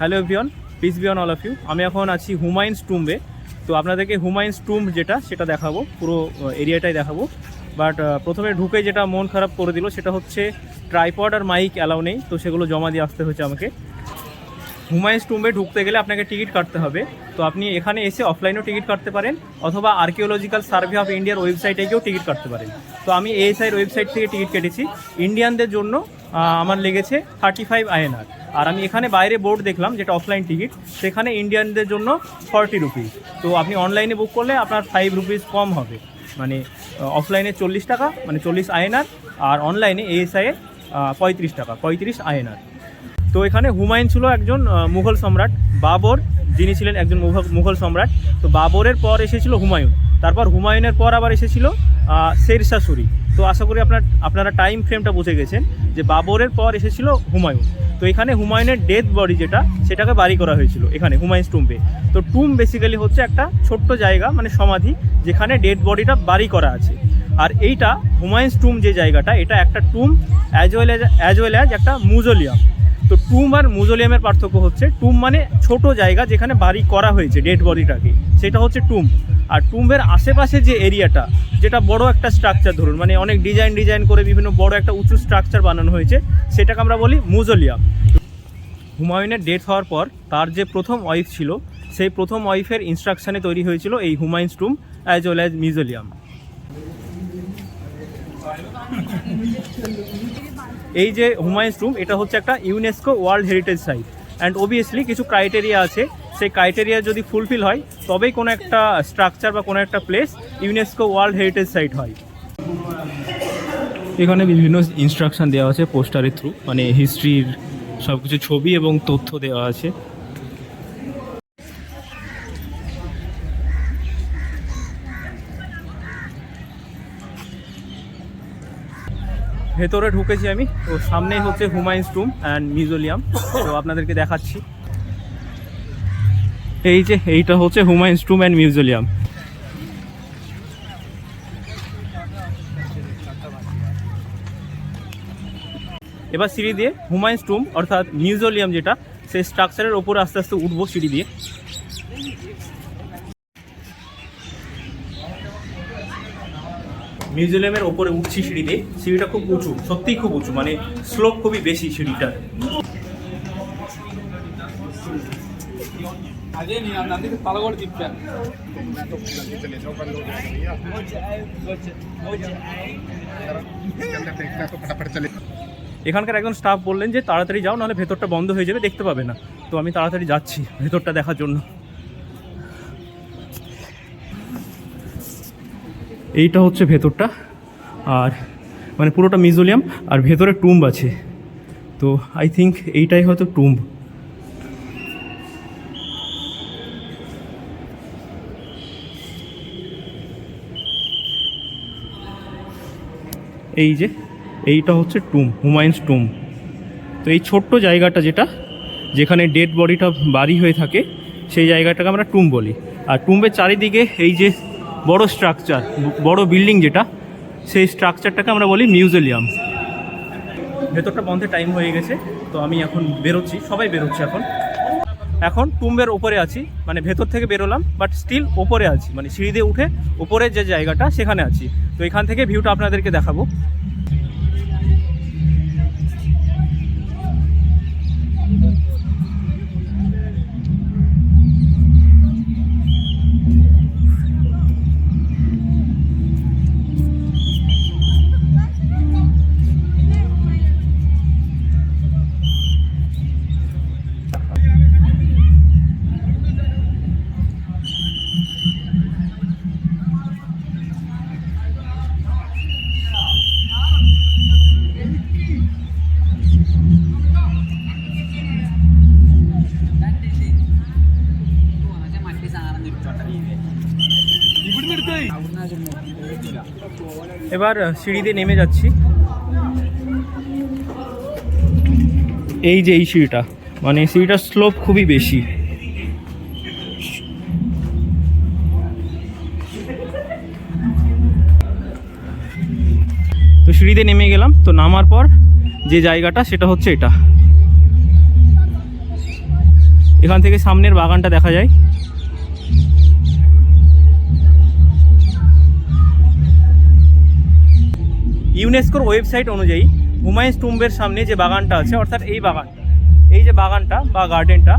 Hello everyone, peace be on all of you. আমি এখন আছি হুমায়ুনস টুম্বে। তো আপনাদেরকে হুমায়ুনস টুম্ব সেটা দেখাবো, পুরো এরিয়াটাই দেখাবো। বাট প্রথমে ঢুকে যেটা মন খারাপ করে দিল সেটা হচ্ছে ট্রাইপড আর মাইক অ্যালাউ নেই, তো সেগুলো জমা দিয়ে আসতে হয়েছে আমাকে। হুমায়ুনস টুম্বে ঢুকতে গেলে আপনাকে টিকিট কাটতে হবে। তো আপনি এখানে এসে অফলাইনেও টিকিট কাটতে পারেন, অথবা আর্কিওলজিক্যাল সার্ভে অফ ইন্ডিয়ার ওয়েবসাইটে গিয়েও টিকিট কাটতে পারেন। তো আমি এএসআইয়ের ওয়েবসাইট থেকে টিকিট কেটেছি। ইন্ডিয়ানদের জন্য আমার লেগেছে 35 INR। আর আমি এখানে বাইরে বোর্ড দেখলাম যেটা অফলাইন টিকিট, সেখানে ইন্ডিয়ানদের জন্য 40 রুপিস। তো আপনি অনলাইনে বুক করলে আপনার 5 রুপিস কম হবে, মানে অফলাইনে 40 টাকা, মানে 40 INR, আর অনলাইনে এএসআইয়ে 35 টাকা, 35 INR। তো এখানে হুমায়ুন ছিল একজন মুঘল সম্রাট, বাবর যিনি ছিলেন একজন মুঘল সম্রাট। তো বাবরের পর এসেছিল হুমায়ুন, তারপর হুমায়ুনের পর আবার এসেছিল শেরশাহ সূরি। তো আশা করি আপনারা টাইম ফ্রেমটা বুঝে গেছেন যে বাবরের পর এসেছিল হুমায়ুন। তো এখানে হুমায়ুনের ডেথ বডি সেটাকে বাড়ি করা হয়েছিল এখানে হুমায়ুনস টুম্বে। তো টুম্ব বেসিক্যালি হচ্ছে একটা ছোট্ট জায়গা, মানে সমাধি, যেখানে ডেড বডিটা বাড়ি করা আছে। আর এইটা হুমায়ুনস টুম্ব যে জায়গাটা, এটা একটা টুম্ব অ্যাজ ওয়েল অ্যাজ একটা মিউজিয়াম। তো টুম্ব আর মিউজিয়ামের পার্থক্য হচ্ছে, টুম্ব মানে ছোট জায়গা যেখানে বাড়ি করা হয়েছে ডেড বডিটাকে, সেটা হচ্ছে টুম্ব। আর টুম্বের আশেপাশে যে এরিয়াটা, যেটা বড় একটা স্ট্রাকচার, ধরুন মানে অনেক ডিজাইন করে বিভিন্ন বড় একটা উঁচু স্ট্রাকচার বানানো হয়েছে, সেটাকে আমরা বলি মিউজিয়াম। হুমায়ুনের ডেথ হওয়ার পর তার যে প্রথম ওয়াইফ ছিল, সেই প্রথম ওয়াইফের ইনস্ট্রাকশানে তৈরি হয়েছিল এই Humayun's tomb as well as museum. এই যে হুমায়ুনস টুম্ব, এটা হচ্ছে একটা UNESCO world heritage site. And obviously কিছু ক্রাইটেরিয়া আছে, সেই ক্রাইটেরিয়া যদি ফুলফিল হয় তবেই কোনো একটা স্ট্রাকচার বা কোনো একটা place UNESCO world heritage site হয়। এখানে বিভিন্ন ইনস্ট্রাকশান দেওয়া আছে পোস্টারের থ্রু, মানে হিস্ট্রির সব কিছু ছবি এবং তথ্য দেওয়া আছে। ভেতরে ঢুকেছি আমি, তো সামনেই হচ্ছে হুমায়ুনস টুম্ব অ্যান্ড মিউজিয়াম। তো আপনাদেরকে দেখাচ্ছি, এইটা হচ্ছে হুমায়ুনস টুম্ব অ্যান্ড মিউজিয়াম। এবার সিঁড়ি দিয়ে হুমায়ুনস টুম্ব অর্থাৎ মিউজিয়াম যেটা, সেই স্ট্রাকচারের ওপরে আস্তে আস্তে উঠবো সিঁড়ি দিয়ে। মিউজিয়ামের ওপরে উঠছি সিঁড়ি দিয়ে। সিঁড়িটা খুব উঁচু, সত্যিই খুব উঁচু, মানে স্লোপ খুবই বেশি সিঁড়িটার। এখানকার একজন স্টাফ বললেন যে তাড়াতাড়ি যাও, নাহলে ভেতরটা বন্ধ হয়ে যাবে, দেখতে পাবে না। তো আমি তাড়াতাড়ি যাচ্ছি ভেতরটা দেখার জন্য। এইটা হচ্ছে ভেতরটা, আর মানে পুরোটা মিউজিয়াম, আর ভেতরে টুম্ব আছে। তো আই থিঙ্ক এইটাই হয়তো টুম্ব। এইটা হচ্ছে টুম্ব, হুমায়ুনস টুম্ব। তো এই ছোট্ট জায়গাটা যেখানে ডেড বডিটা বাড়ি হয়ে থাকে, সেই জায়গাটাকে আমরা টুম্ব বলি। আর টুম্বের চারিদিকে এই যে বড় স্ট্রাকচার, বড় বিল্ডিং যেটা, সেই স্ট্রাকচারটাকে আমরা বলি মিউজিয়াম। ভেতরটা বন্ধের টাইম হয়ে গেছে, তো আমি এখন বেরোচ্ছি, সবাই বেরোচ্ছে এখন টুম্বের ওপরে আছি, মানে ভেতর থেকে বেরোলাম বাট স্টিল ওপরে আছি, মানে সিঁড়ি দিয়ে উঠে ওপরের যে জায়গাটা সেখানে আছি। তো এখান থেকে ভিউটা আপনাদেরকে দেখাবো। এবার সিঁড়ি দিয়ে নেমে যাচ্ছি। এই সিঁড়িটা, মানে সিঁড়িটার স্লোপ খুবই বেশি। তো সিঁড়ি দিয়ে নেমে গেলাম। তো নামার পর যে জায়গাটা, সেটা হচ্ছে এটা। এখান থেকে সামনের বাগানটা দেখা যায়। ইউনেস্কোর ওয়েবসাইট অনুযায়ী হুমায়ুনস টুম্বের সামনে যে বাগানটা আছে, অর্থাৎ এই যে বাগানটা বা গার্ডেনটা,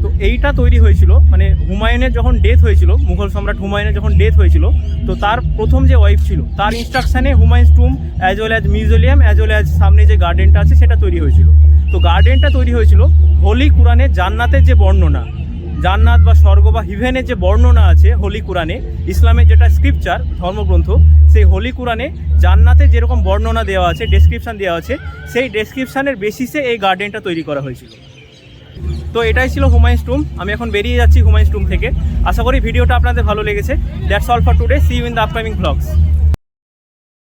তো এইটা তৈরি হয়েছিল মানে হুমায়ুনের যখন ডেথ হয়েছিল, মুঘল সম্রাট হুমায়ুনের যখন ডেথ হয়েছিল, তো তার প্রথম যে ওয়াইফ ছিল তার ইনস্ট্রাকশানে Humayun's tomb as well as museum as well as সামনে যে গার্ডেনটা আছে সেটা তৈরি হয়েছিল। তো গার্ডেনটা তৈরি হয়েছিল হোলি কুরআনে জান্নাতের যে বর্ণনা, জান্নাত বা স্বর্গ বা হিভেনের যে বর্ণনা আছে হোলি কুরআনে, ইসলামের যেটা স্ক্রিপচার ধর্মগ্রন্থ, সেই হোলি কুরআনে জান্নাতের যেরকম বর্ণনা দেওয়া আছে, ডেসক্রিপশান দেওয়া আছে, সেই ডেসক্রিপশানের বেসিসে এই গার্ডেনটা তৈরি করা হয়েছিল। তো এটাই ছিল হুমায়ুনস টুম্ব। আমি এখন বেরিয়ে যাচ্ছি হুমায়ুনস টুম্ব থেকে। আশা করি ভিডিওটা আপনাদের ভালো লেগেছে। That's all for today, see you in the upcoming blogs.